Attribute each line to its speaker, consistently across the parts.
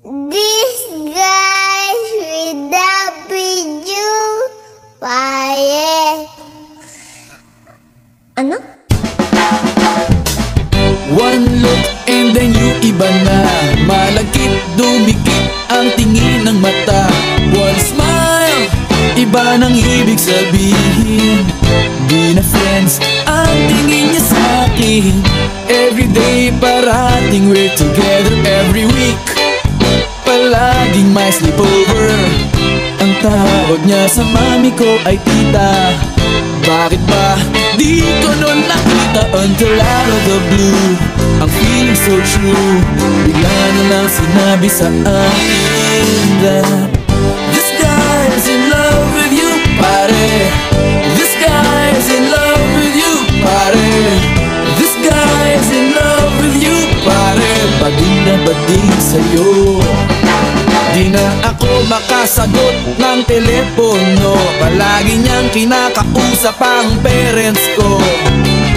Speaker 1: This guys without you, pare. Ano?
Speaker 2: One look and then you iba na. Malagkit, dumikit ang tingin ng mata. One smile, iba nang ibig sabihin. Di na friends ang tingin niya sa'kin. Everyday parating we're together every week. Palaging may sleepover. Ang tawag niya sa mami ko ay tita. Bakit ba di ko nun nakita until out of the blue? Ang feeling so true. Bigla na lang sinabi sa akin that this guy is in love with you, pare. This guy is in love with you, pare. This guy is in love with you, pare. Bading na bading sa'yo. Di na ako makasagot ng telepono. Palagi niyang kinakausap ang parents ko.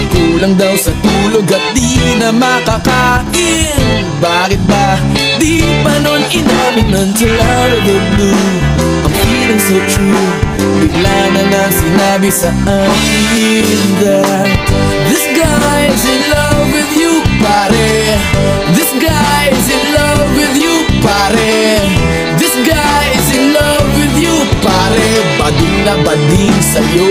Speaker 2: Kulang daw sa tulog at di na makakain. Bakit ba di pa nun inamin until out of the blue? I'm feeling so true. Bigla na lang sinabi sa akin that this guy is in love with you, pare. This guy is in love with you, pare. This guy is in love with you, pare. Bading na bading sa'yo.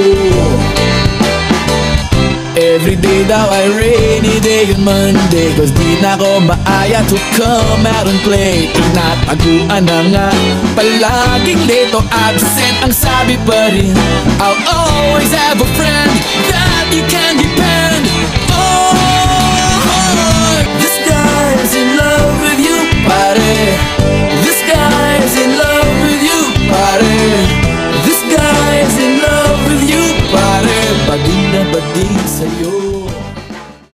Speaker 2: Everyday daw ay rainy day on Monday, cause di na ko maaya to come out and play. Tinataguan na nga, palaging late o absent. Ang sabi pa rin, I'll always have a friend that you can depend on. This guy is in love with you, pare. This guy is in love with you, pare. This guy is in love with you, pare. Bading na bading sa'yo.